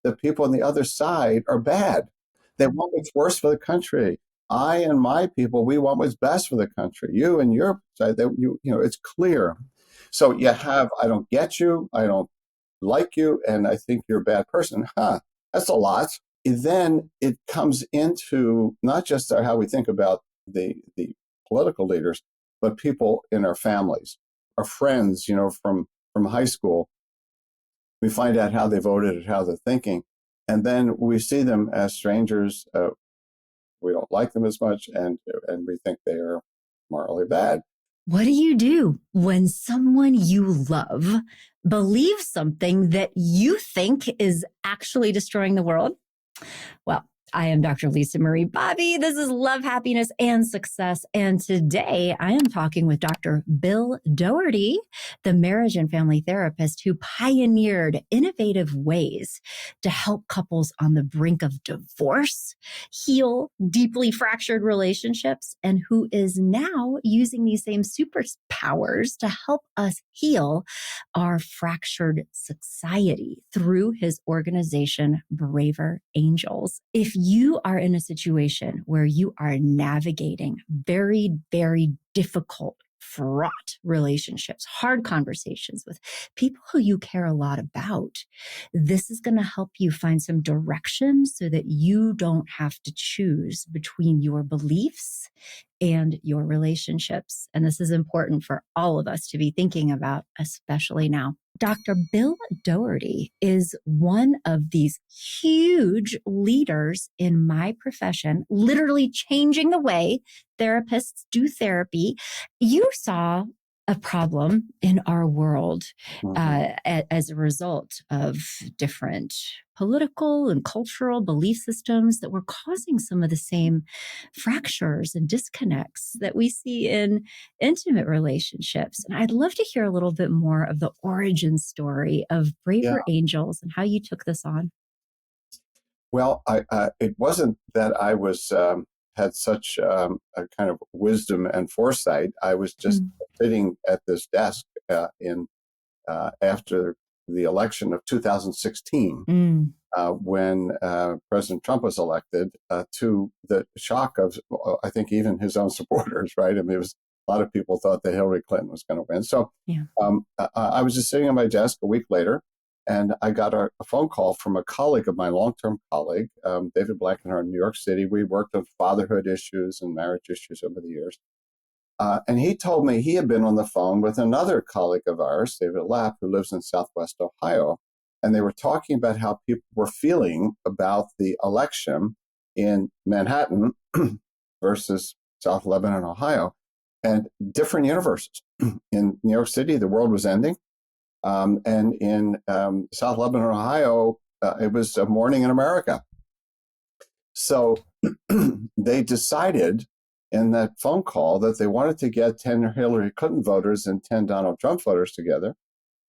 the people on the other side are bad. They want what's worse for the country. I and my people, we want what's best for the country. You and your side, it's clear. So you have, I don't get you, I don't like you, and I think you're a bad person. That's a lot. And then it comes into not just how we think about the political leaders, but people in our families, our friends, from high school. We find out how they voted and how they're thinking. And then we see them as strangers. We don't like them as much, and we think they are morally bad. What do you do when someone you love believes something that you think is actually destroying the world? Well, I am Dr. Lisa Marie Bobby. This is Love, Happiness, and Success. And today I am talking with Dr. Bill Doherty, the marriage and family therapist who pioneered innovative ways to help couples on the brink of divorce heal deeply fractured relationships, and who is now using these same superpowers to help us heal our fractured society through his organization, Braver Angels. If you are in a situation where you are navigating very, very difficult, fraught relationships, hard conversations with people who you care a lot about, this is going to help you find some direction so that you don't have to choose between your beliefs and your relationships. And this is important for all of us to be thinking about, especially now. Dr. Bill Doherty is one of these huge leaders in my profession, literally changing the way therapists do therapy. You saw a problem in our world as a result of different political and cultural belief systems that were causing some of the same fractures and disconnects that we see in intimate relationships. And I'd love to hear a little bit more of the origin story of Braver Angels and how you took this on. Well, it wasn't that I was had such a kind of wisdom and foresight. I was just sitting at this desk after the election of 2016, when President Trump was elected, to the shock of, I think, even his own supporters, right? I mean, a lot of people thought that Hillary Clinton was going to win. So I was just sitting at my desk a week later, and I got a phone call from a colleague of mine, long-term colleague, David Blankenhorn in New York City. We worked on fatherhood issues and marriage issues over the years. And he told me he had been on the phone with another colleague of ours, David Lapp, who lives in Southwest Ohio. And they were talking about how people were feeling about the election in Manhattan versus South Lebanon, Ohio, and different universes. In New York City, the world was ending. And in South Lebanon, Ohio, it was a morning in America. So they decided in that phone call that they wanted to get 10 Hillary Clinton voters and 10 Donald Trump voters together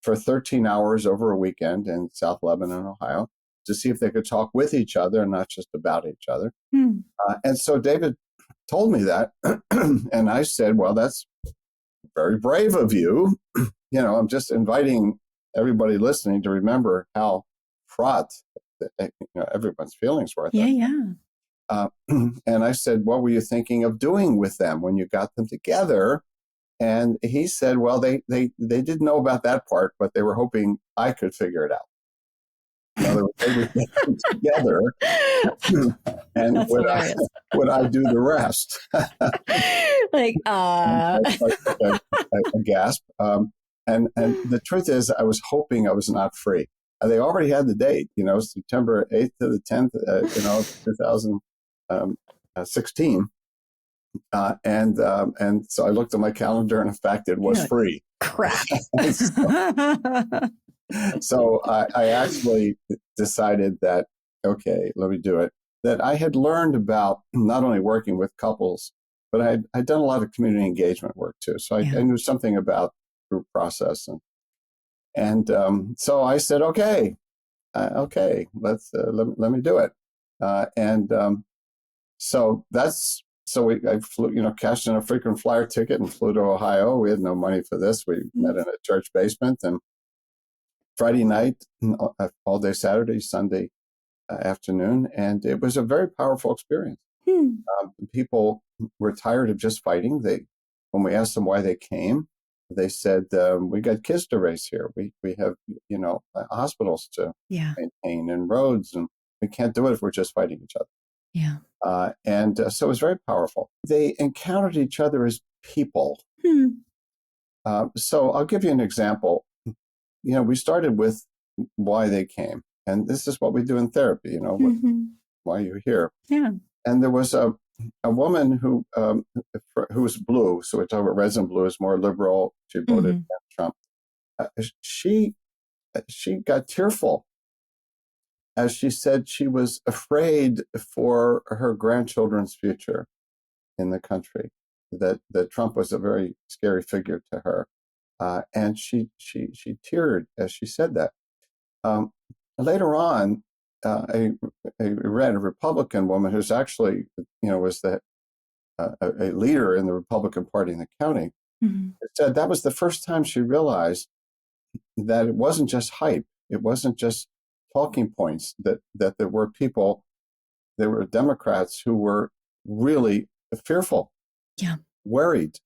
for 13 hours over a weekend in South Lebanon, Ohio, to see if they could talk with each other and not just about each other. And so David told me that, and I said, well, that's very brave of you. I'm just inviting everybody listening to remember how fraught everyone's feelings were. And I said, what were you thinking of doing with them when you got them together? And he said, well, they didn't know about that part, but they were hoping I could figure it out. In other words, they would get them together, and would I do the rest? Like, a gasp. And the truth is, I was hoping I was not free. They already had the date, September 8th to the 10th, 2016. And so I looked at my calendar, and in fact, it was free. Crap. So I actually decided that, okay, let me do it. That I had learned about not only working with couples, but I'd done a lot of community engagement work too. So I knew something about group process, and so I said, okay, let's let me do it. So I flew, cashed in a frequent flyer ticket and flew to Ohio. We had no money for this. We met in a church basement, and Friday night, all day Saturday, Sunday afternoon, and it was a very powerful experience. People were tired of just fighting. When we asked them why they came, they said, "We got kids to raise here. We have hospitals to maintain and roads, and we can't do it if we're just fighting each other." Yeah. So it was very powerful. They encountered each other as people. So I'll give you an example. We started with why they came, and this is what we do in therapy. Why you're here. Yeah. And there was a woman who was blue, so we're talking about reds and blues, more liberal. She voted against Trump. She got tearful as she said she was afraid for her grandchildren's future in the country. That Trump was a very scary figure to her, and she teared as she said that. Later on, a Republican woman who's actually was a leader in the Republican Party in the county said that was the first time she realized that it wasn't just hype, it wasn't just talking points, that there were people, there were Democrats who were really fearful, worried,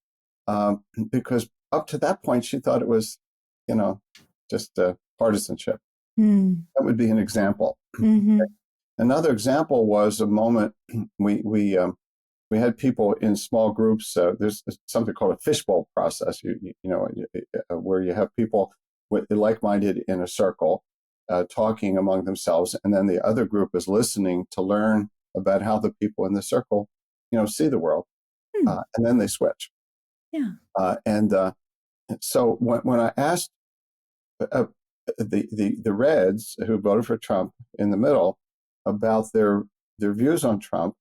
because up to that point she thought it was just partisanship. That would be an example. Okay. Another example was a moment we had people in small groups. There's something called a fishbowl process. Where you have people like-minded in a circle talking among themselves, and then the other group is listening to learn about how the people in the circle, see the world, and then they switch. So when I asked the Reds who voted for Trump in the middle about their views on Trump,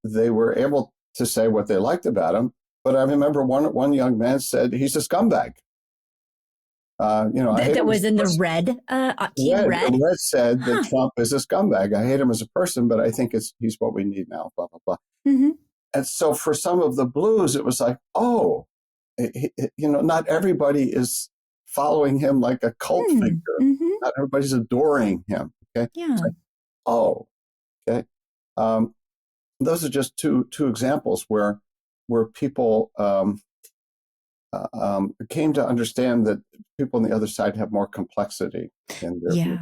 they were able to say what they liked about him. But I remember one young man said he's a scumbag. That was in the Red team. Red. The Red said that Trump is a scumbag. I hate him as a person, but I think he's what we need now. Blah blah blah. And so for some of the blues, it was like, not everybody is following him like a cult figure. Not everybody's adoring him. Okay. Yeah. Okay. Those are just two examples where people came to understand that people on the other side have more complexity in their view.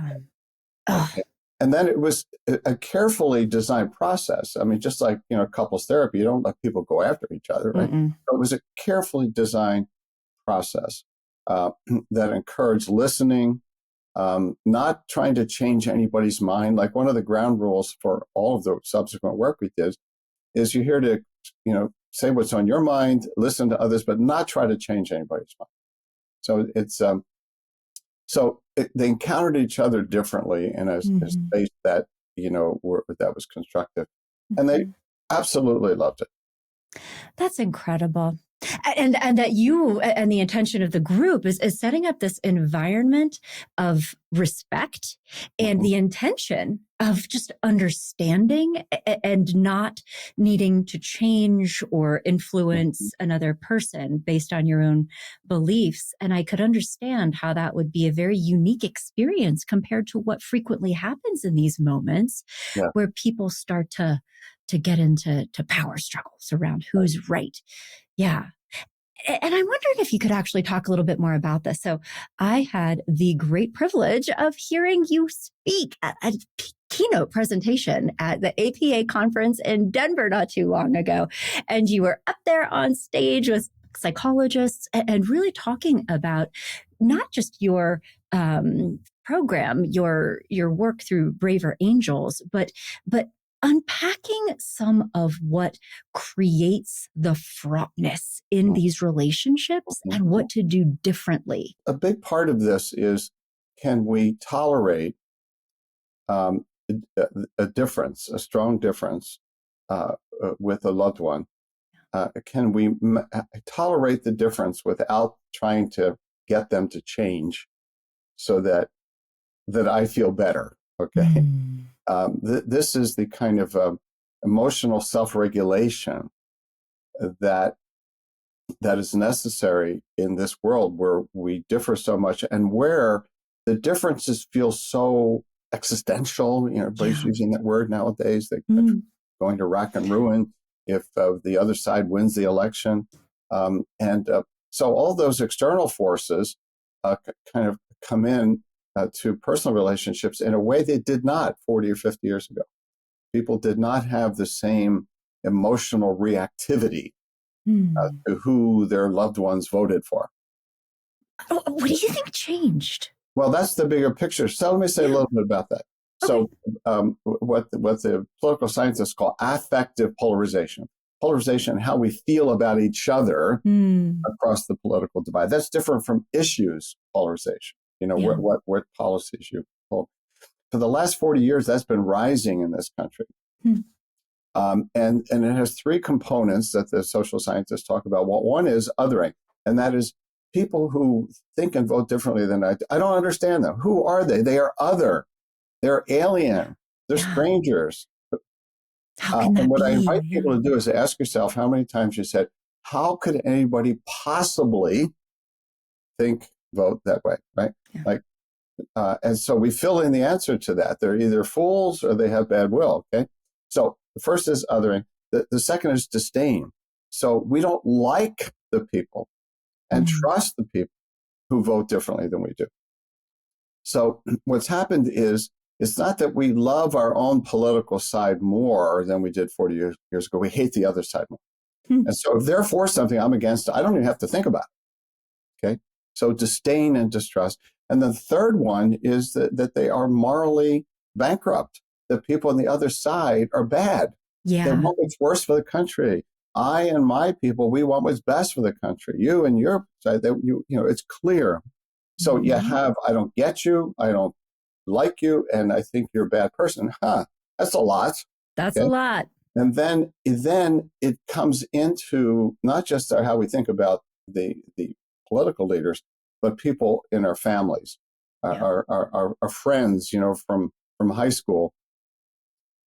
And then it was a carefully designed process. I mean, just like couples therapy, you don't let people go after each other, right? So it was a carefully designed process that encouraged listening, not trying to change anybody's mind. Like one of the ground rules for all of the subsequent work we did is you're here to, say what's on your mind, listen to others, but not try to change anybody's mind. So it's they encountered each other differently in a space that that was constructive, and they absolutely loved it. That's incredible. And that you and the intention of the group is setting up this environment of respect and the intention of just understanding and not needing to change or influence another person based on your own beliefs. And I could understand how that would be a very unique experience compared to what frequently happens in these moments where people start to get into power struggles around who's right. Yeah. And I'm wondering if you could actually talk a little bit more about this. So I had the great privilege of hearing you speak at a keynote presentation at the APA conference in Denver not too long ago. And you were up there on stage with psychologists and really talking about not just your program, your work through Braver Angels, but unpacking some of what creates the fraughtness in these relationships and what to do differently. A big part of this is, can we tolerate a difference, a strong difference with a loved one? Can we tolerate the difference without trying to get them to change so that I feel better? Okay. This is the kind of emotional self-regulation that is necessary in this world where we differ so much and where the differences feel so existential. Everybody's Yeah. using that word nowadays. They're going to rack and ruin if the other side wins the election. So all those external forces kind of come in to personal relationships in a way they did not 40 or 50 years ago. People did not have the same emotional reactivity to who their loved ones voted for. What do you think changed? Well, that's the bigger picture. So let me say a little bit about that. Okay. So what the political scientists call affective polarization. Polarization, how we feel about each other across the political divide. That's different from issues polarization. What policies you hold. For the last 40 years, that's been rising in this country. And it has three components that the social scientists talk about. Well, one is othering, and that is people who think and vote differently than I do. I don't understand them. Who are they? They are other. They're alien. They're strangers. How can that and what be? I invite people to do is to ask yourself how many times you said, how could anybody possibly think, vote that way, right? Yeah. And so we fill in the answer to that. They're either fools or they have bad will, okay? So the first is othering. The second is disdain. So we don't like the people and trust the people who vote differently than we do. So what's happened is, it's not that we love our own political side more than we did 40 years ago. We hate the other side more. And so if they're for something I'm against, I don't even have to think about it. Okay. So disdain and distrust. And the third one is that they are morally bankrupt. The people on the other side are bad. Yeah. They want what's worse for the country. I and my people, we want what's best for the country. You and your side, it's clear. So you have, I don't get you. I don't like you, and I think you're a bad person. That's a lot. That's a lot. And then it comes into not just how we think about the political leaders, but people in our families, our friends, from high school.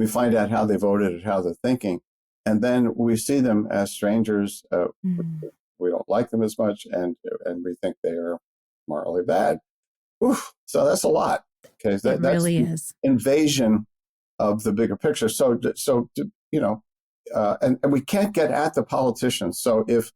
We find out how they voted and how they're thinking, and then we see them as strangers. We don't like them as much, and we think they are morally bad. Oof, so that's a lot. Okay, It really is invasion of the bigger picture. So and we can't get at the politicians. So if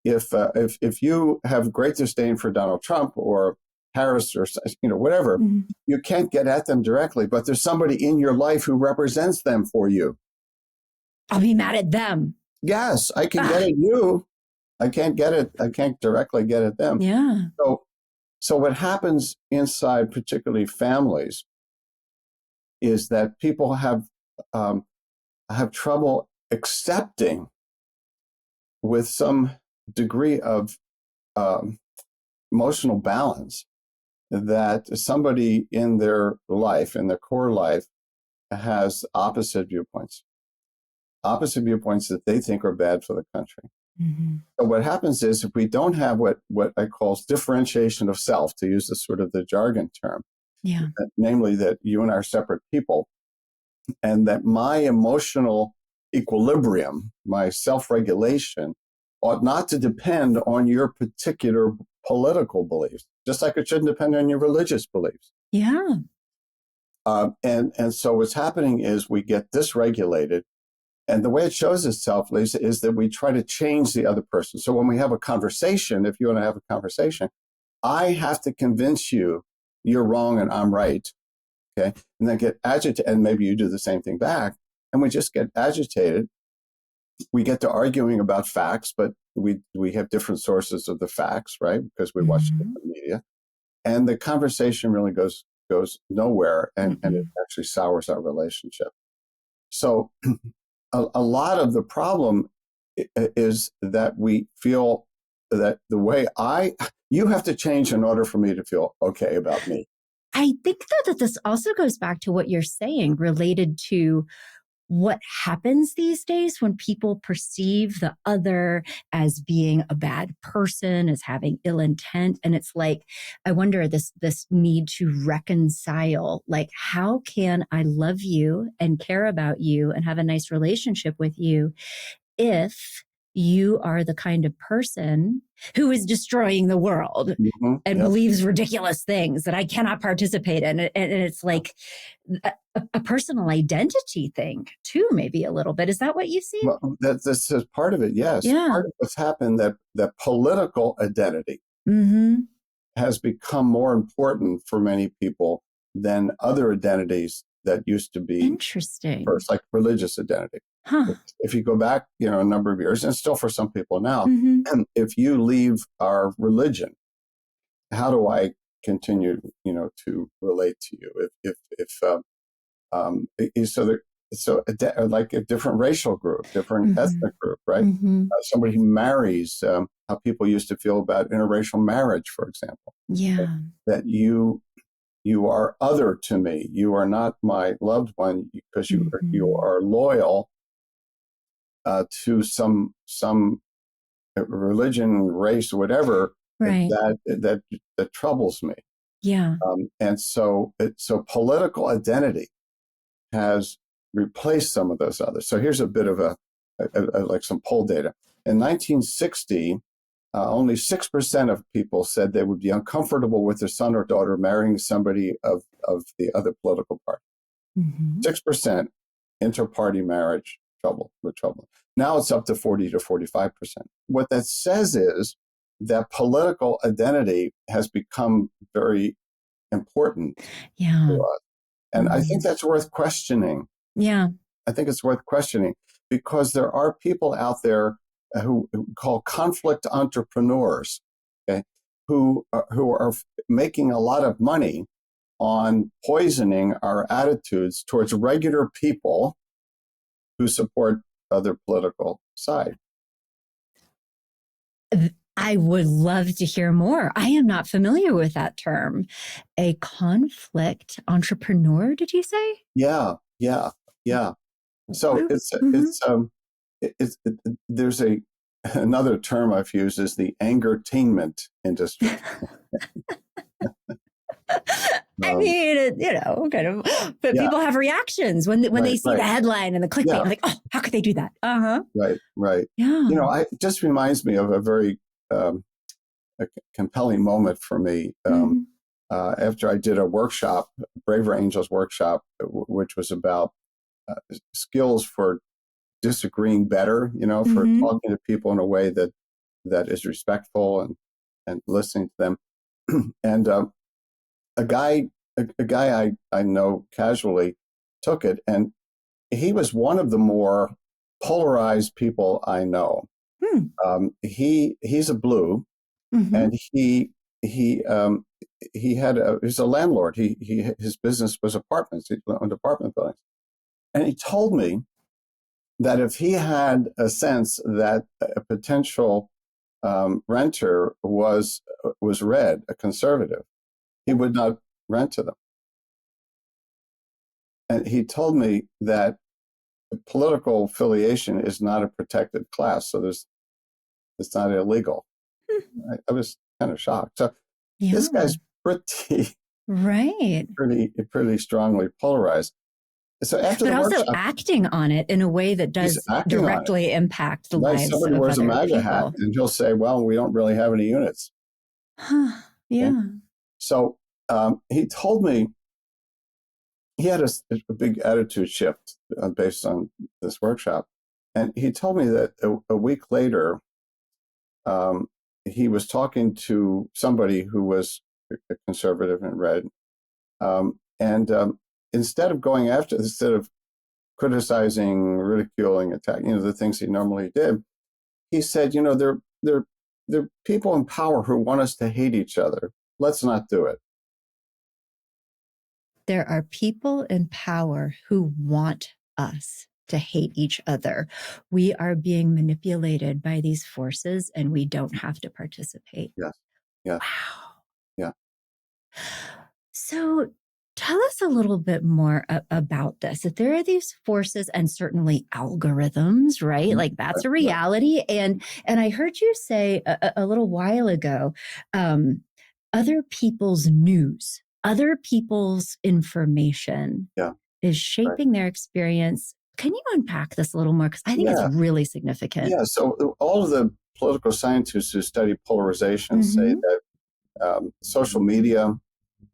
you have great disdain for Donald Trump or Harris or whatever, you can't get at them directly. But there's somebody in your life who represents them for you. I'll be mad at them. Yes, I can get at you. I can't directly get at them. Yeah. So what happens inside, particularly families, is that people have trouble accepting, with some degree of emotional balance, that somebody in their life, in their core life, has opposite viewpoints that they think are bad for the country. So what happens is, if we don't have what I call differentiation of self, to use the sort of the jargon term, namely that you and I are separate people, and that my emotional equilibrium, my self-regulation, ought not to depend on your particular political beliefs, just like it shouldn't depend on your religious beliefs. Yeah. And so what's happening is we get dysregulated. And the way it shows itself, Lisa, is that we try to change the other person. So when we have a conversation, if you and I have a conversation, I have to convince you you're wrong and I'm right. Okay. And then get agitated, and maybe you do the same thing back. And we just get agitated. We get to arguing about facts, but we have different sources of the facts, right? Because we watch different media. And the conversation really goes nowhere, and it actually sours our relationship. So a lot of the problem is that we feel that the way you have to change in order for me to feel okay about me. I think that this also goes back to what you're saying, related to what happens these days when people perceive the other as being a bad person, as having ill intent. And it's like, I wonder, this need to reconcile, like, how can I love you and care about you and have a nice relationship with you if you are the kind of person who is destroying the world and believes ridiculous things that I cannot participate in. And it's like a personal identity thing too, maybe a little bit. Is that what you see? Well, this is part of it, yes. Yeah. Part of what's happened, that political identity has become more important for many people than other identities that used to be interesting first, like religious identity. If you go back, a number of years, and still for some people now, and if you leave our religion, how do I continue, to relate to you? Like a different racial group, different ethnic group, right? Somebody who marries, how people used to feel about interracial marriage, for example. Yeah. That you are other to me. You are not my loved one because you are loyal to some religion, race, whatever, right. that troubles me. Yeah. And so political identity has replaced some of those others. So here's a bit of like some poll data. In 1960, only 6% of people said they would be uncomfortable with their son or daughter marrying somebody of the other political party. 6% inter-party marriage trouble. Now it's up to 40 to 45%. What that says is that political identity has become very important to us. And I think that's worth questioning. Yeah. I think it's worth questioning because there are people out there who call conflict entrepreneurs, okay, who are making a lot of money on poisoning our attitudes towards regular people who support other political side. I would love to hear more. I am not familiar with that term. A conflict entrepreneur, did you say? Yeah. So there's another term I've used is the Angertainment industry. I mean, kind of, but people have reactions when they see the headline and the clickbait. I'm like, oh, how could they do that? Right. Yeah. It just reminds me of a very a compelling moment for me. After I did a workshop, Braver Angels workshop, which was about skills for disagreeing better, for talking to people in a way that is respectful and listening to them. And a guy I know casually took it, and he was one of the more polarized people I know. He's a blue, and he's a landlord. His business was apartments. He owned apartment buildings, and he told me that if he had a sense that a potential renter was red, a conservative, he would not rent to them. And he told me that political affiliation is not a protected class, so it's not illegal. I was kind of shocked. So this guy's pretty strongly polarized. So after but also acting on it in a way that does directly impact the lives of other people. Somebody wears a MAGA hat and he'll say, well, we don't really have any units. Yeah. Okay? So he told me he had a big attitude shift based on this workshop. And he told me that a week later, he was talking to somebody who was a conservative and red. Instead of criticizing, ridiculing, attacking, the things he normally did, he said, there are people in power who want us to hate each other. Let's not do it. There are people in power who want us to hate each other. We are being manipulated by these forces and we don't have to participate. Yes. Wow. Yeah. So tell us a little bit more about this. That there are these forces and certainly algorithms, right? Like that's a reality. And I heard you say a little while ago, other people's news, other people's information is shaping their experience Can you unpack this a little more? Because I think it's Yeah. really significant. Yeah. So all of the political scientists who study polarization say that social media,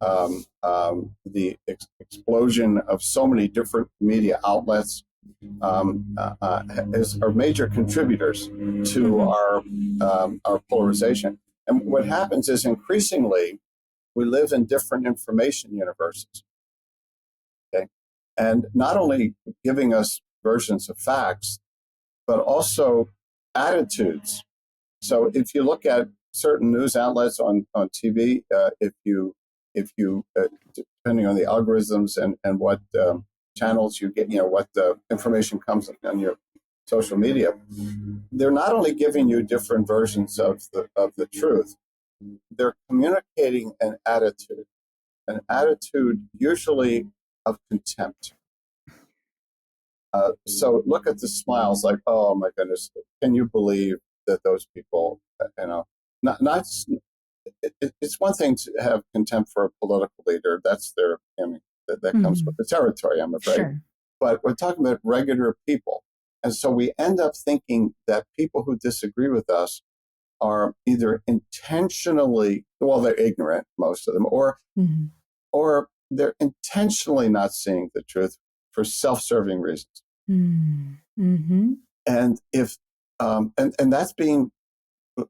the explosion of so many different media outlets are major contributors to our polarization. And what happens is increasingly we live in different information universes. Okay, and not only giving us versions of facts, but also attitudes. So if you look at certain news outlets on TV, if you depending on the algorithms and what channels you get, what information comes on your social media, they're not only giving you different versions of the truth, they're communicating an attitude usually of contempt. So look at the smiles, like, oh my goodness, can you believe that those people, not it's one thing to have contempt for a political leader. That's that comes with the territory, I'm afraid. Sure. But we're talking about regular people. And so we end up thinking that people who disagree with us are either intentionally, well, they're ignorant, most of them, or they're intentionally not seeing the truth for self-serving reasons. And if and that's being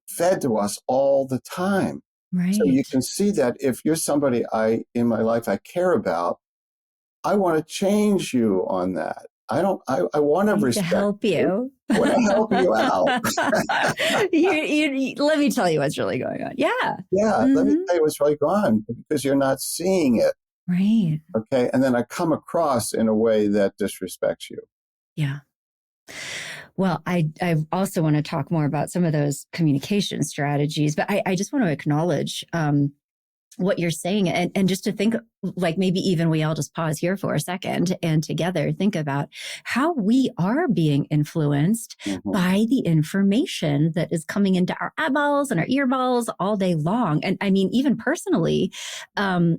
fed to us all the time. Right. So you can see that if you're somebody in my life I care about, I want to change you on that. I want to respect help you. I want to help you out. Let me tell you what's really going on. Yeah. Yeah. Let me tell you what's really going on, because you're not seeing it. Right. Okay. And then I come across in a way that disrespects you. Yeah. Well, I also want to talk more about some of those communication strategies, but I just want to acknowledge what you're saying, and just to think, like, maybe even we all just pause here for a second and together think about how we are being influenced by the information that is coming into our eyeballs and our earballs all day long. And I mean, even personally, I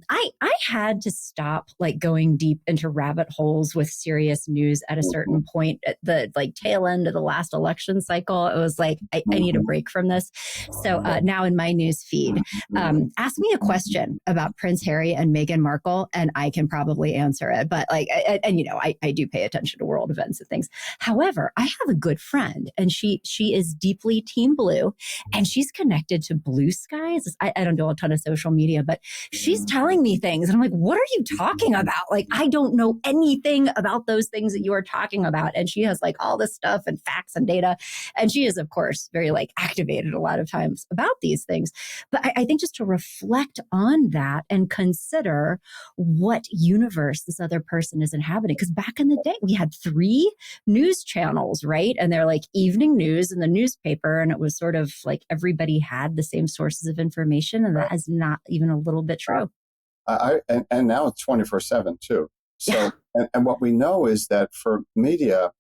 had to stop like going deep into rabbit holes with serious news at a certain point at the tail end of the last election cycle. It was like, I need a break from this. So now in my news feed, ask me a question about Prince Harry and Meghan Markle, and I can probably answer it. But I do pay attention to world events and things. However, I have a good friend, and she is deeply team blue, and she's connected to Blue Skies. I don't do a ton of social media, but she's telling me things, and I'm like, what are you talking about? Like, I don't know anything about those things that you are talking about. And she has like all this stuff and facts and data, and she is, of course, very like activated a lot of times about these things. But I think just to reflect on that and consider what universe this other person is inhabiting. Because back in the day, we had 3 news channels, right? And they're like evening news in the newspaper. And it was sort of like everybody had the same sources of information. And that is not even a little bit true. And now it's 24/7 too. So, and what we know is that for media,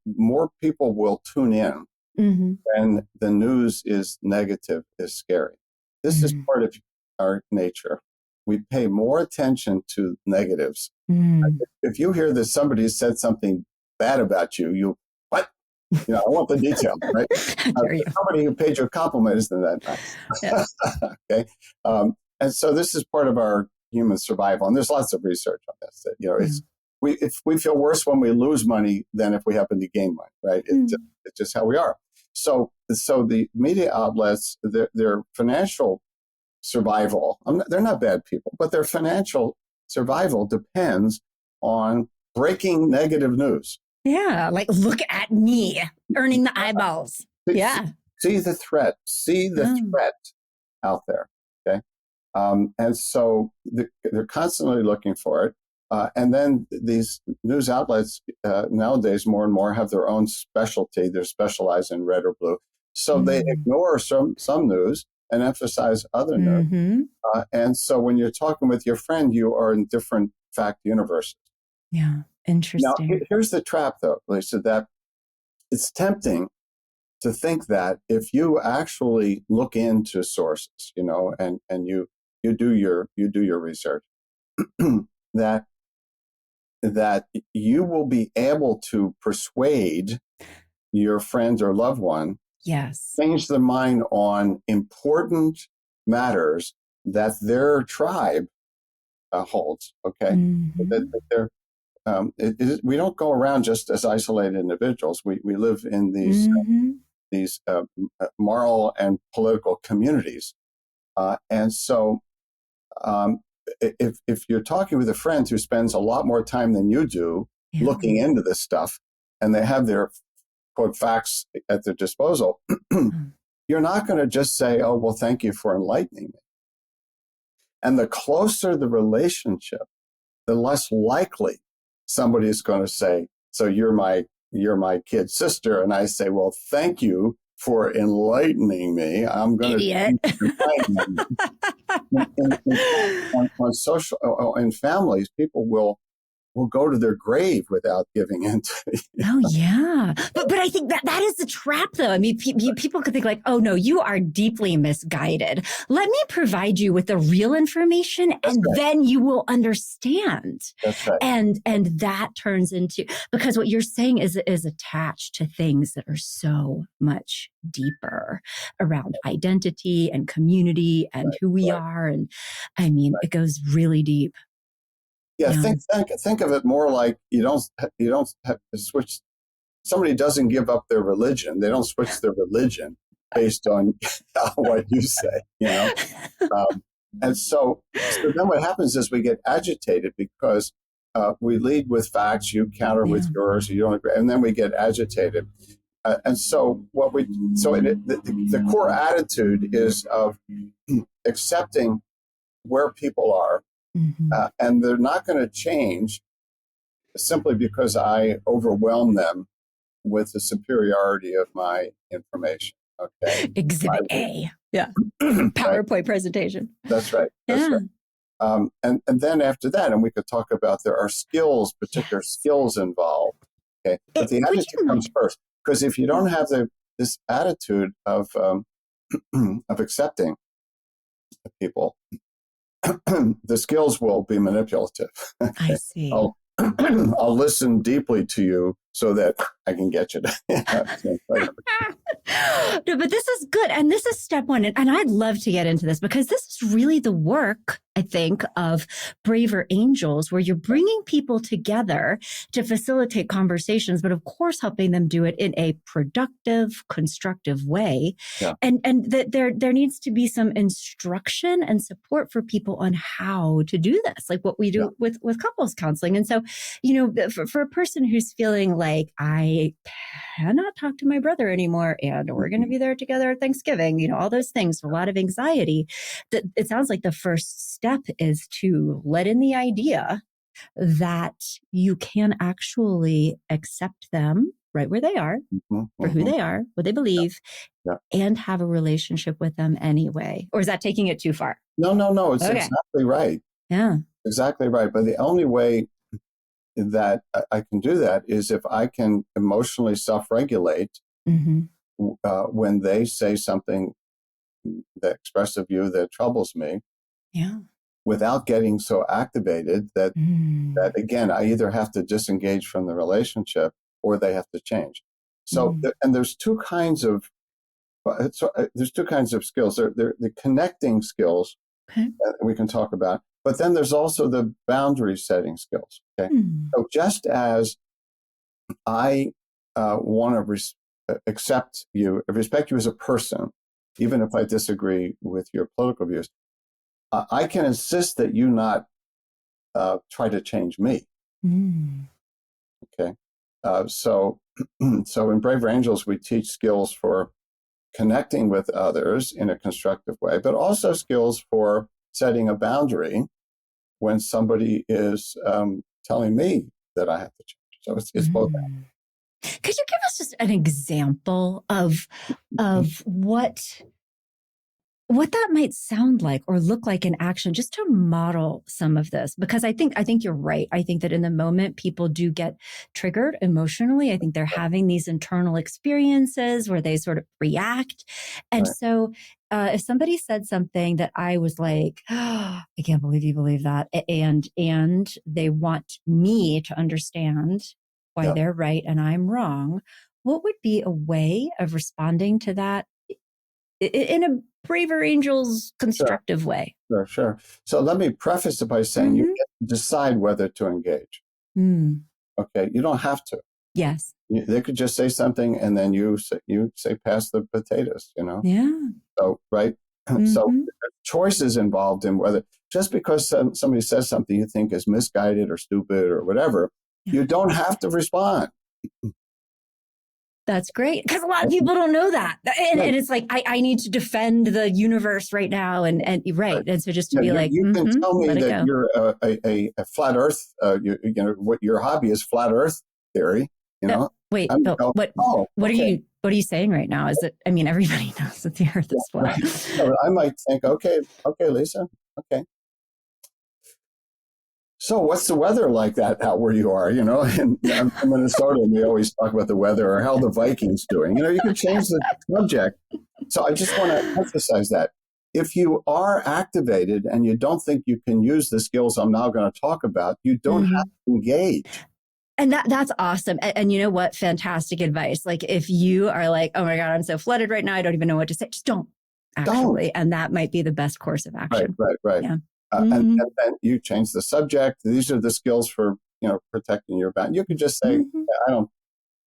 more people will tune in when the news is negative, is scary. This is part of our nature. We pay more attention to negatives. If you hear that somebody said something bad about you, what? I want the detail, right? Somebody who paid you a compliment isn't that nice. Okay. And so this is part of our human survival. And there's lots of research on this. That, we feel worse when we lose money than if we happen to gain money, right? It's just how we are. So the media outlets, their financial survival, they're not bad people, but their financial survival depends on breaking negative news. Yeah, like, look at me earning the eyeballs. See the threat. See the threat out there. Okay, and so they're constantly looking for it. And then these news outlets nowadays more and more have their own specialty. They're specialized in red or blue. So they ignore some news and emphasize other news. And so when you're talking with your friend, you are in different fact universes. Yeah, interesting. Now, here's the trap, though, Lisa, that it's tempting to think that if you actually look into sources, and you do your research, that that you will be able to persuade your friend or loved one, yes, change their mind on important matters that their tribe holds. Okay, that we don't go around just as isolated individuals. We live in these moral and political communities, and so if you're talking with a friend who spends a lot more time than you do looking into this stuff, and they have their quote facts at their disposal, you're not going to just say, "Oh, well, thank you for enlightening me." And the closer the relationship, the less likely somebody is going to say, "So you're my kid sister," and I say, "Well, thank you for enlightening me. I'm going idiot." On social, in families, people will go to their grave without giving in to. Oh yeah, but I think that is the trap, though. I mean, people could think like, "Oh no, you are deeply misguided. Let me provide you with the real information, and then you will understand." That's right. And that turns into, because what you're saying is attached to things that are so much deeper around identity and community and who we are, and I mean, it goes really deep. Yeah, think of it more like you don't have to switch. Somebody doesn't give up their religion. They don't switch their religion based on what you say, and so then what happens is we get agitated because we lead with facts, you counter with yours, you don't agree, and then we get agitated. And so the core attitude is of accepting where people are. And they're not going to change simply because I overwhelm them with the superiority of my information. Okay. Exhibit A. Yeah. PowerPoint presentation. That's right. That's right. And then after that, and we could talk about, there are particular skills involved. Okay. But the attitude comes first, because if you don't have this attitude of accepting people, the skills will be manipulative. I see. I'll listen deeply to you so that I can get you to. No, but this is good. And this is step one. And I'd love to get into this, because this is really the work, I think, of Braver Angels, where you're bringing people together to facilitate conversations, but of course, helping them do it in a productive, constructive way. Yeah. And that there needs to be some instruction and support for people on how to do this, like what we do with couples counseling. And so, for a person who's feeling like, I cannot talk to my brother anymore, and we're going to be there together at Thanksgiving, all those things, a lot of anxiety, that it sounds like the first step is to let in the idea that you can actually accept them right where they are, for who they are, what they believe, and have a relationship with them anyway. Or is that taking it too far? No. It's exactly right. Yeah. Exactly right. But the only way that I can do that is if I can emotionally self-regulate when they say something that express a view that troubles me, without getting so activated that again, I either have to disengage from the relationship or they have to change. So, and there's two kinds of skills. They're the connecting skills that we can talk about, but then there's also the boundary setting skills. Okay, so just as I want to respect you as a person, even if I disagree with your political views, I can insist that you not try to change me. Okay, so in Braver Angels, we teach skills for connecting with others in a constructive way, but also skills for setting a boundary when somebody is telling me that I have to change. So it's both. Could you give us just an example of what what that might sound like or look like in action, just to model some of this, because I think you're right. I think that in the moment people do get triggered emotionally. I think they're having these internal experiences where they sort of react. And Right. so if somebody said something that I was like, oh, I can't believe you believe that, and they want me to understand why Yeah. they're right and I'm wrong, what would be a way of responding to that in a braver angels Sure. constructive way? Sure. So let me preface it by saying you Mm-hmm. get to decide whether to engage. Mm. Okay. You don't have to. Yes. They could just say something and then you say pass the potatoes, Yeah. So, right. So Mm-hmm. choices involved in whether just because somebody says something you think is misguided or stupid or whatever, Yeah. you don't have to respond. That's great. Because a lot of people don't know that. Right. And it's like, I need to defend the universe right now. And right. And so just to Yeah, be like, you can tell me let it that go. you're a flat Earth. What your hobby is flat Earth theory. Wait, I'm Bill, go, oh, okay. what are you saying right now? Is it, I mean, everybody knows that the earth Yeah, is flat. right. So I might think, okay, Lisa, okay. So what's the weather like that out where you are? In Minnesota, we always talk about the weather or how the Vikings doing. You can change the subject. So I just want to emphasize that if you are activated and you don't think you can use the skills I'm now going to talk about, you don't have to engage. And that's awesome. And you know what? Fantastic advice. Like if you are like, oh my God, I'm so flooded right now, I don't even know what to say. Just don't Don't. actually. And that might be the best course of Right. action. Yeah. And Mm-hmm. then you change the subject. These are the skills for protecting your back. You could just say, Mm-hmm. I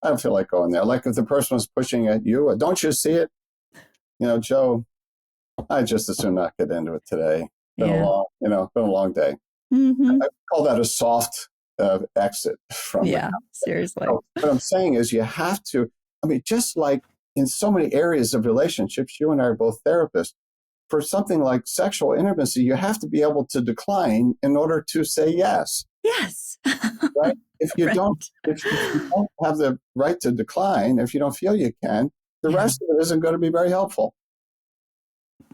don't feel like going there. Like if the person was pushing at you, don't you see it? Joe, I just as soon not get into it today. Been Yeah. been a long day. Mm-hmm. I call that a soft exit from the Yeah. conversation. Seriously. So what I'm saying is you have to, just like in so many areas of relationships, you and I are both therapists. For something like sexual intimacy, you have to be able to decline in order to say yes. Yes. Right? If you Right. don't, if you don't have the right to decline, if you don't feel you can, the rest of it isn't going to be very helpful.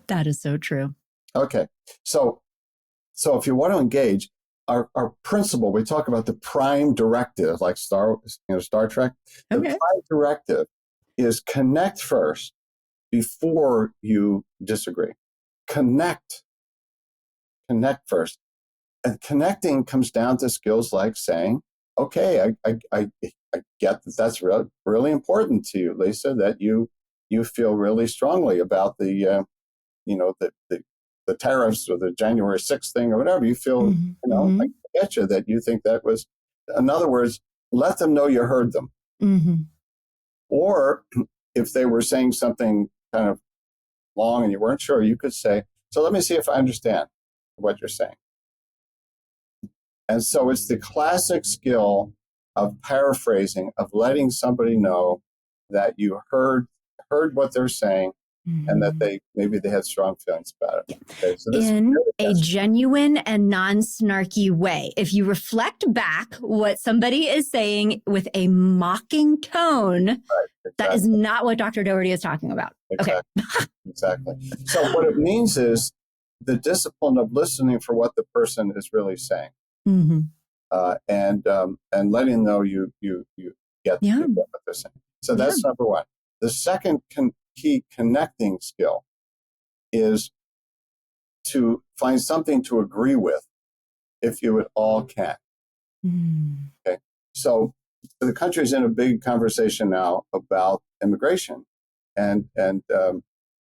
That is so true. Okay. So if you want to engage, our principle, we talk about the prime directive, like Star Trek. The Okay. prime directive is connect first before you disagree. Connect first. And connecting comes down to skills like saying, okay, I get that that's really important to you, Lisa, that you feel really strongly about the tariffs or the January 6th thing or whatever. You feel, Mm-hmm. I get you that you think that was, in other words, let them know you heard them. Mm-hmm. Or if they were saying something kind of long and you weren't sure, you could say, so let me see if I understand what you're saying. And so it's the classic skill of paraphrasing, of letting somebody know that you heard what they're saying and that maybe they had strong feelings about it. Okay, so this In really a genuine and non-snarky way. If you reflect back what somebody is saying with a mocking tone, right, exactly. That is not what Dr. Doherty is talking about. Exactly. Okay. Exactly. So what it means is the discipline of listening for what the person is really saying, Mm-hmm. And letting them know you get what they're saying. So that's number one. The second key connecting skill is to find something to agree with, if you at all can. Okay. So the country is in a big conversation now about immigration, and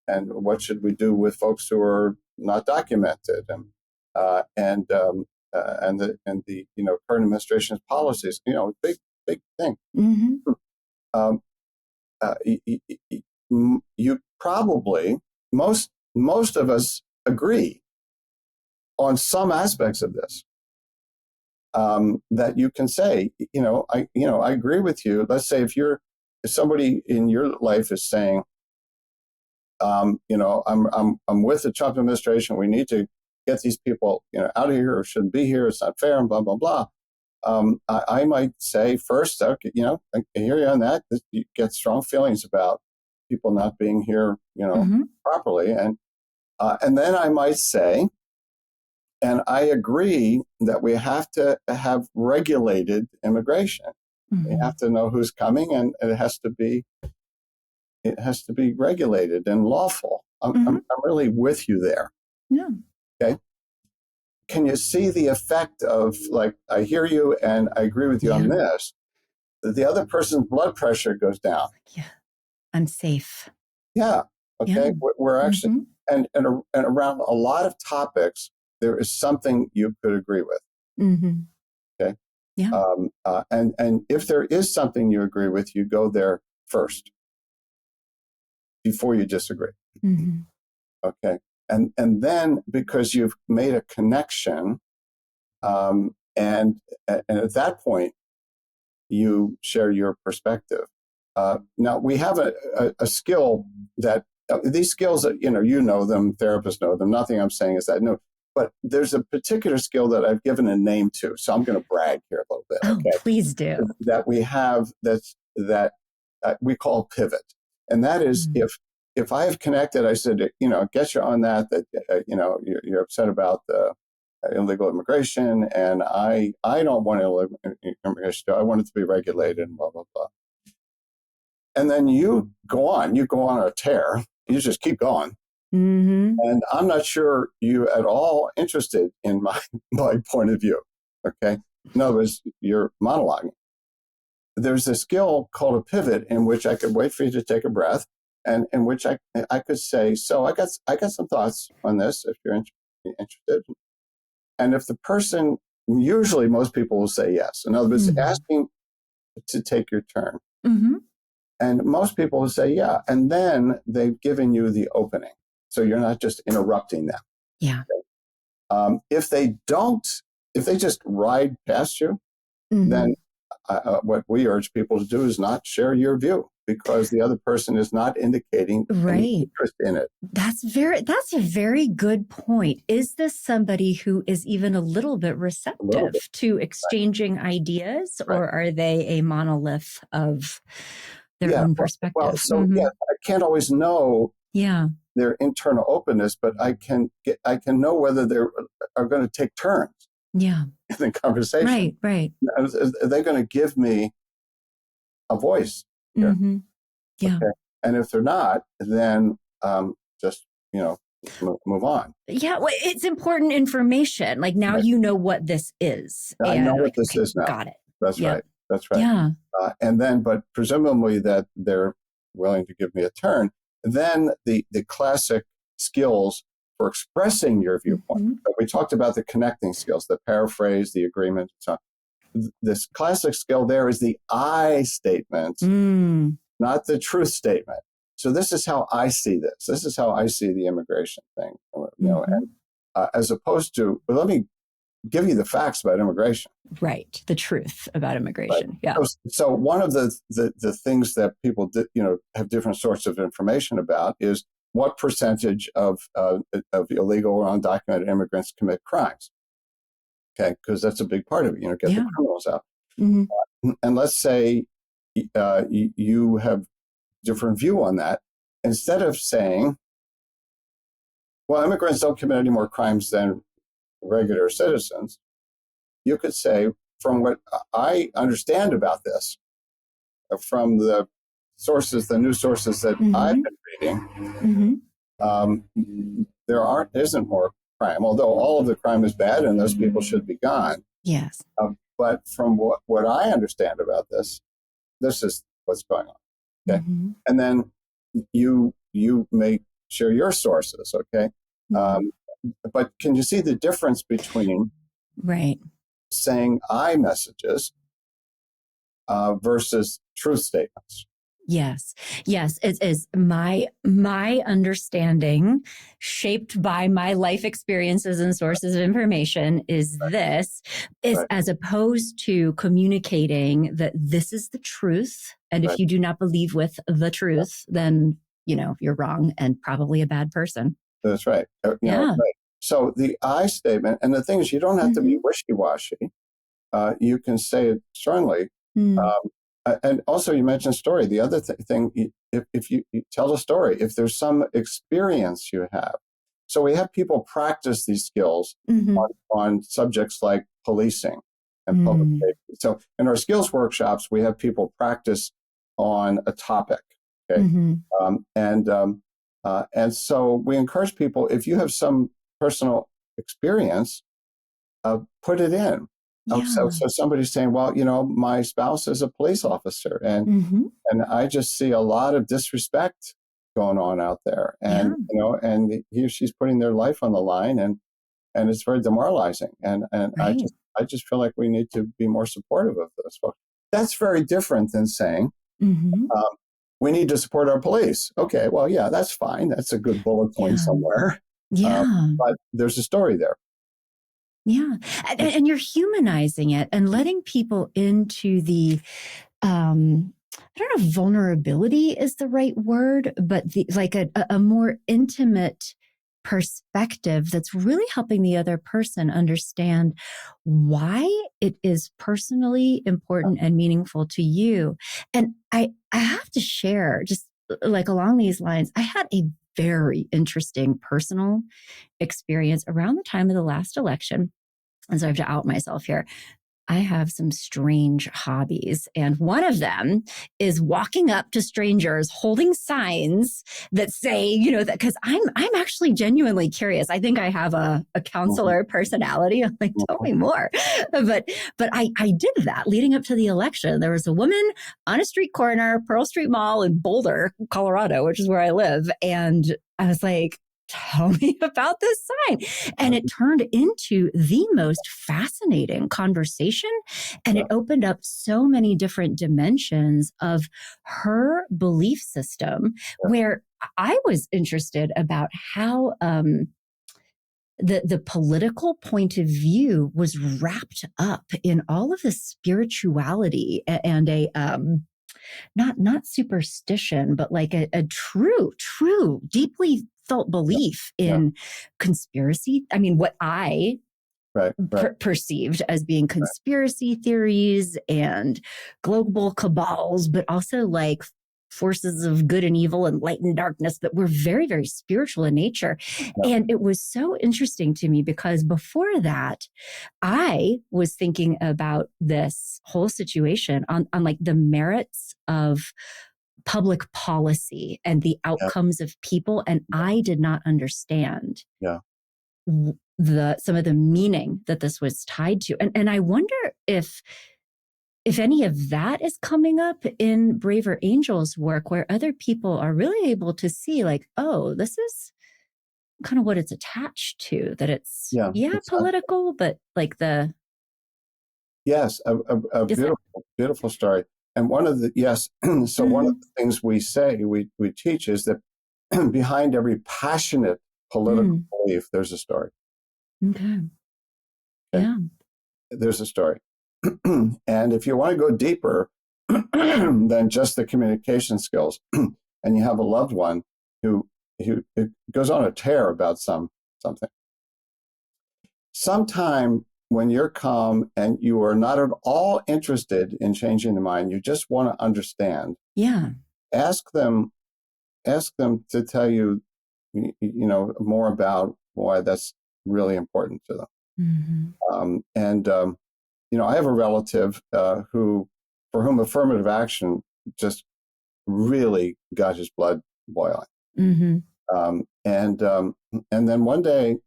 what should we do with folks who are not documented, and the current administration's policies. Big thing. Mm-hmm. You probably most of us agree on some aspects of this. That you can say, I agree with you. Let's say if somebody in your life is saying, I'm with the Trump administration. We need to get these people, out of here or shouldn't be here. It's not fair and blah, blah, blah. I might say first, okay, I hear you on that. You get strong feelings about people not being here, properly. And then I might say, and I agree that we have to have regulated immigration. We have to know who's coming, and it has to be regulated and lawful. I'm really with you there. Yeah. Okay. Can you see the effect of, like, I hear you and I agree with you on this, that the other person's blood pressure goes down? Yeah. I'm safe. Yeah. Okay. Yeah. We're actually, and around a lot of topics, there is something you could agree with. Okay. Yeah. And if there is something you agree with, you go there first before you disagree. Okay. And then, because you've made a connection, and at that point, you share your perspective. Now, we have a skill that, these skills that, you know them, therapists know them. Nothing I'm saying is that, no. But there's a particular skill that I've given a name to. So I'm going to brag here a little bit. Oh, okay? Please do. That we have, that we call pivot. And that is, if I have connected, I said, get you on that you're upset about the illegal immigration, and I don't want illegal immigration. I want it to be regulated and blah, blah, blah. And then you go on a tear. You just keep going. And I'm not sure you at all interested in my point of view. Okay. In other words, you're monologuing. There's a skill called a pivot, in which I could wait for you to take a breath, and in which I could say, so I got some thoughts on this, if you're interested. And if the person, usually most people will say yes. In other words, asking to take your turn. And most people will say, yeah. And then they've given you the opening. So you're not just interrupting them. Yeah. Okay? If they just ride past you, then what we urge people to do is not share your view, because the other person is not indicating any interest in it. That's a very good point. Is this somebody who is even a little bit receptive to exchanging ideas, or are they a monolith of their own perspective? Well, so I can't always know their internal openness, but I can know whether they are going to take turns in the conversation. Right. Are they going to give me a voice here? Yeah. Okay. And if they're not, then just move on. Yeah, well, it's important information. Like, now you know what this is. I know what this is now. Got it. That's right. That's right. Yeah. And then, but presumably that they're willing to give me a turn. And then the classic skills for expressing your viewpoint. We talked about the connecting skills, the paraphrase, the agreement, and so on. This classic skill there is the I statement, not the truth statement. So this is how I see this. This is how I see the immigration thing. And, as opposed to, but let me give you the facts about immigration. Right. The truth about immigration. Right. Yeah. So one of the things that people have different sorts of information about is what percentage of illegal or undocumented immigrants commit crimes. Okay, because that's a big part of it. Get the criminals out. And let's say you have different view on that. Instead of saying, well, immigrants don't commit any more crimes than regular citizens, you could say, from what I understand about this, from the new sources that I've been reading, there isn't more crime, although all of the crime is bad and those people should be gone. Yes. But from what I understand about this is what's going on. Okay. And then you may share your sources. Okay. But can you see the difference between saying I messages versus truth statements? Yes. It is my understanding, shaped by my life experiences and sources of information, is as opposed to communicating that this is the truth. And if you do not believe with the truth, then, you're wrong and probably a bad person. That's right. Right. So the I statement, and the thing is, you don't have to be wishy-washy. You can say it strongly. And also, you mentioned story. The other thing, if you tell a story, if there's some experience you have. So we have people practice these skills on subjects like policing and public safety. So in our skills workshops, we have people practice on a topic. Okay. And so we encourage people, if you have some personal experience, put it in. So somebody's saying, well, my spouse is a police officer, and I just see a lot of disrespect going on out there, and and he or she's putting their life on the line, and it's very demoralizing. And I just feel like we need to be more supportive of those folks. That's very different than saying we need to support our police. Okay, well, yeah, that's fine. That's a good bullet point somewhere. But there's a story there. Yeah. And you're humanizing it and letting people into the, I don't know if vulnerability is the right word, but like a more intimate perspective that's really helping the other person understand why it is personally important and meaningful to you. And I have to share, just like along these lines, I had a very interesting personal experience around the time of the last election. And so I have to out myself here. I have some strange hobbies. And one of them is walking up to strangers holding signs that say, that because I'm actually genuinely curious. I think I have a counselor personality. I'm like, tell me more. But I did that leading up to the election. There was a woman on a street corner, Pearl Street Mall in Boulder, Colorado, which is where I live. And I was like, tell me about this sign. And it turned into the most fascinating conversation. And it opened up so many different dimensions of her belief system, where I was interested about how the political point of view was wrapped up in all of the spirituality and a not superstition, but like a true, deeply felt belief in conspiracy. I mean, what I perceived as being conspiracy theories and global cabals, but also like forces of good and evil and light and darkness that were very, very spiritual in nature. And it was so interesting to me because before that, I was thinking about this whole situation on like the merits of public policy and the outcomes of people. And I did not understand some of the meaning that this was tied to. And I wonder if any of that is coming up in Braver Angels work, where other people are really able to see like, oh, this is kind of what it's attached to, that it's political, but like the... Yes, a beautiful story. And one of the, so one of the things we say, we teach is that behind every passionate political belief, there's a story. Okay. Yeah. There's a story. And if you want to go deeper than just the communication skills, and you have a loved one who goes on a tear about something, sometime when you're calm and you are not at all interested in changing the mind, you just want to understand. Yeah. Ask them to tell you, more about why that's really important to them. I have a relative for whom affirmative action just really got his blood boiling. And then one day,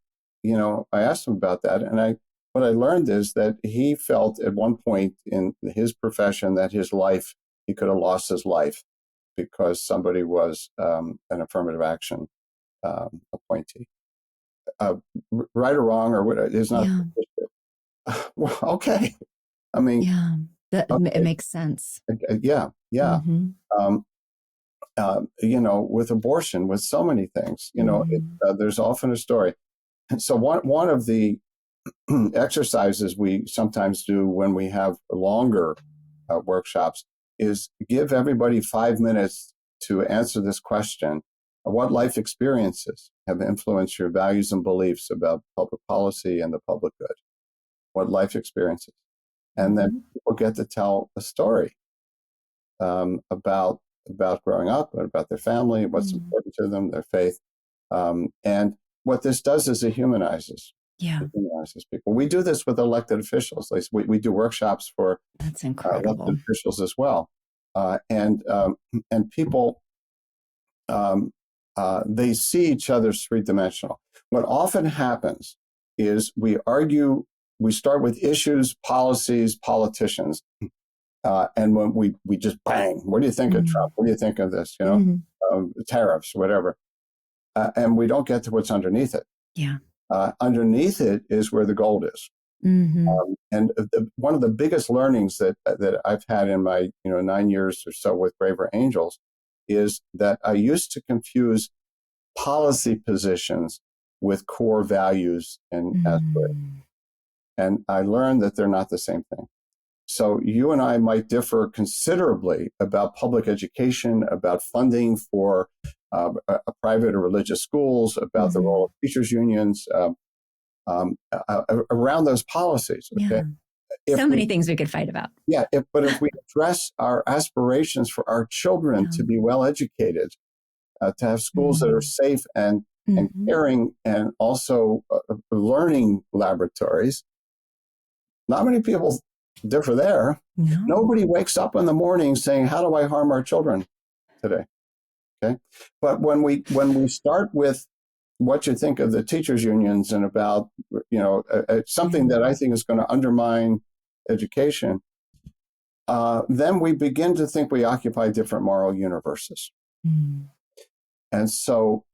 I asked him about that, and what I learned is that he felt at one point in his profession that he could have lost his life because somebody was an affirmative action appointee. Right or wrong, or what is not. Well, okay. I mean, it makes sense. Yeah. With abortion, with so many things, there's often a story. And so one of the exercises we sometimes do when we have longer workshops is give everybody 5 minutes to answer this question: what life experiences have influenced your values and beliefs about public policy and the public good? What life experiences? And then people get to tell a story about growing up, about their family, what's important to them, their faith. And what this does is it humanizes. Yeah. It humanizes people. We do this with elected officials. We do workshops for That's incredible. elected officials as well. And people, they see each other as three-dimensional. What often happens is we start with issues, policies, politicians, and when we just bang, what do you think of Trump? What do you think of this? Tariffs, whatever. And we don't get to what's underneath it. Yeah. Underneath it is where the gold is. And one of the biggest learnings that I've had in my 9 years or so with Braver Angels is that I used to confuse policy positions with core values and aspirations. And I learned that they're not the same thing. So you and I might differ considerably about public education, about funding for private or religious schools, about the role of teachers' unions, around those policies. Okay? Yeah. So many things we could fight about. Yeah, but if we address our aspirations for our children to be well educated, to have schools that are safe and caring, and also learning laboratories, not many people differ there. No. Nobody wakes up in the morning saying, "How do I harm our children today?" Okay, but when we start with what you think of the teachers' unions and about something that I think is going to undermine education, then we begin to think we occupy different moral universes. And so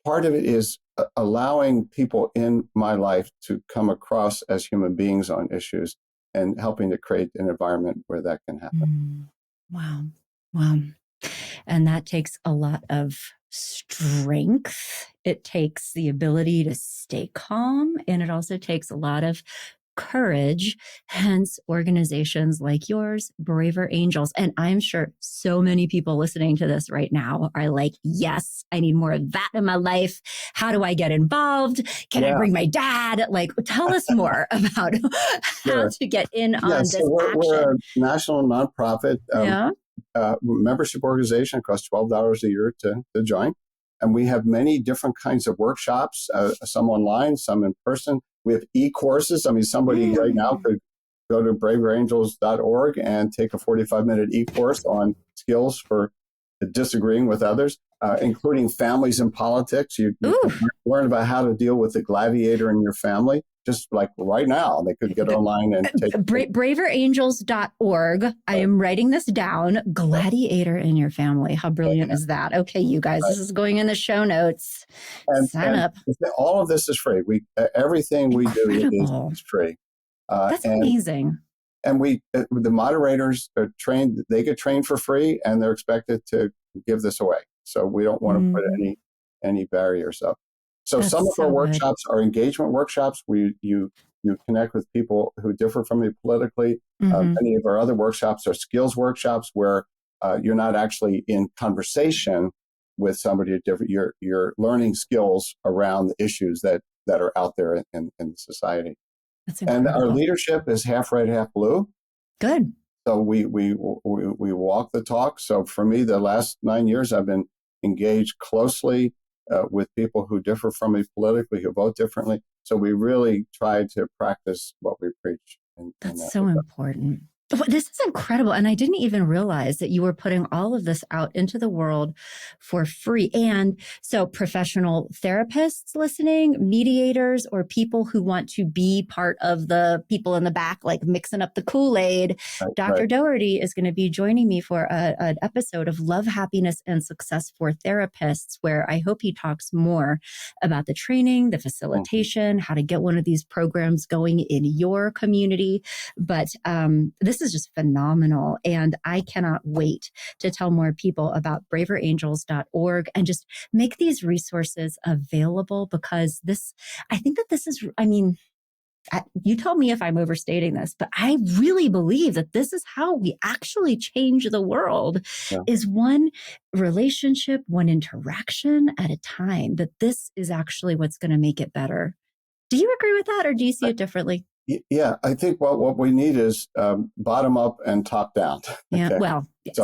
part of it is allowing people in my life to come across as human beings on issues and helping to create an environment where that can happen. Wow. And that takes a lot of strength. It takes the ability to stay calm, and it also takes a lot of courage. Hence, organizations like yours, Braver Angels. And I'm sure so many people listening to this right now are like, yes, I need more of that in my life. How do I get involved? Can I bring my dad? Like, tell us more about how to get in on this action. We're a national nonprofit membership organization. It costs $12 a year to join. And we have many different kinds of workshops, some online, some in person. We have e-courses. I mean, somebody right now could go to braverangels.org and take a 45-minute e-course on skills for disagreeing with others, including families and politics. You can learn about how to deal with the gladiator in your family. Just like right now, they could get online and take braverangels.org. I am writing this down. Gladiator in your family. How brilliant is that? Okay, you guys, this is going in the show notes. Sign up. All of this is free. Everything we do is free. That's amazing. And the moderators are trained. They get trained for free, and they're expected to give this away. So we don't want to put any barriers up. So some of our workshops are engagement workshops. You connect with people who differ from you politically. Many of our other workshops are skills workshops where you're not actually in conversation with somebody different. You're learning skills around the issues that are out there in society. That's incredible. And our leadership is half red, half blue. Good. So we walk the talk. So for me, the last 9 years, I've been engaged closely with people who differ from me politically, who vote differently. So we really try to practice what we preach. That's so important. This is incredible. And I didn't even realize that you were putting all of this out into the world for free. And so professional therapists listening, mediators, or people who want to be part of the people in the back, like mixing up the Kool-Aid. Dr. Doherty is going to be joining me for an episode of Love, Happiness, and Success for Therapists, where I hope he talks more about the training, the facilitation, how to get one of these programs going in your community. But this is just phenomenal. And I cannot wait to tell more people about braverangels.org and just make these resources available, because I think that this is, you tell me if I'm overstating this, but I really believe that this is how we actually change the world, is one relationship, one interaction at a time, that this is actually what's going to make it better. Do you agree with that, or do you see it differently? Yeah, I think what we need is bottom up and top down. Yeah, okay? well, yes.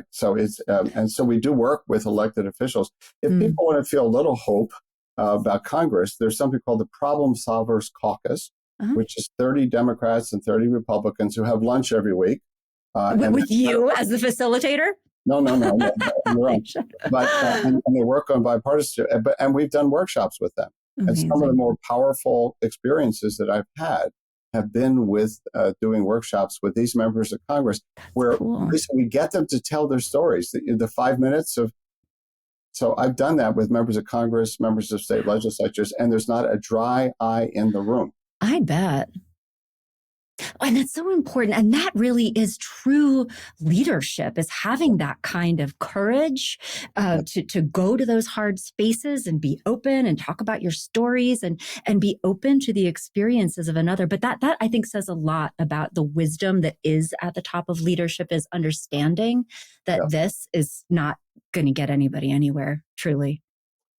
So it's and so we do work with elected officials. If people want to feel a little hope about Congress, there's something called the Problem Solvers Caucus, which is 30 Democrats and 30 Republicans who have lunch every week. With you as the facilitator? No. But and they work on bipartisan, and we've done workshops with them. Amazing. And some of the more powerful experiences that I've had have been with doing workshops with these members of Congress, where we get them to tell their stories. The 5 minutes of. So I've done that with members of Congress, members of state legislatures, and there's not a dry eye in the room. I bet. And that's so important. And that really is true leadership, is having that kind of courage to go to those hard spaces and be open and talk about your stories and be open to the experiences of another. But that I think says a lot about the wisdom that is at the top of leadership, is understanding that this is not going to get anybody anywhere, truly.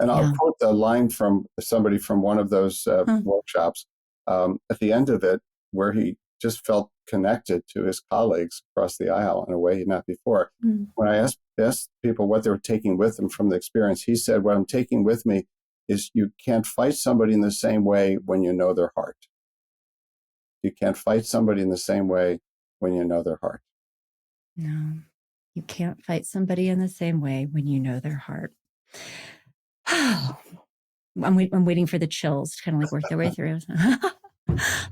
And I'll quote a line from somebody from one of those workshops at the end of it, where he just felt connected to his colleagues across the aisle in a way not before. When I asked people what they were taking with them from the experience, he said, what I'm taking with me is you can't fight somebody in the same way when you know their heart. You can't fight somebody in the same way when you know their heart. No, you can't fight somebody in the same way when you know their heart. I'm waiting for the chills to kind of like work their way through.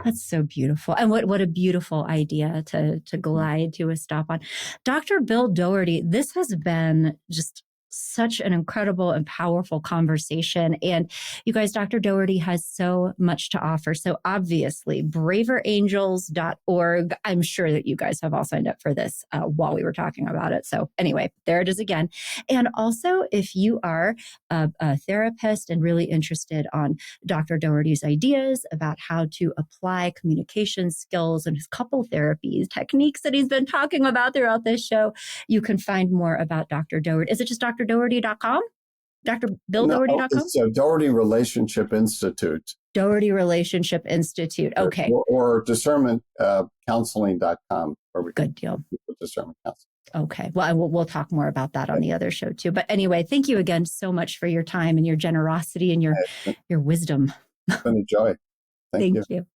That's so beautiful. And what a beautiful idea to glide to a stop on. Dr. Bill Doherty, this has been just such an incredible and powerful conversation. And you guys, Dr. Doherty has so much to offer. So obviously, braverangels.org. I'm sure that you guys have all signed up for this while we were talking about it. So anyway, there it is again. And also, if you are a therapist and really interested on Dr. Doherty's ideas about how to apply communication skills and his couple therapies, techniques that he's been talking about throughout this show, you can find more about Dr. Doherty. Is it just drdoherty.com? DrBillDoherty.com? It's Doherty Relationship Institute. Doherty Relationship Institute. Okay. Or discernmentcounseling.com. Good deal. Discernment counseling. Okay. Well, we'll talk more about that on the other show too. But anyway, thank you again so much for your time and your generosity and your wisdom. It's been a joy. Thank you.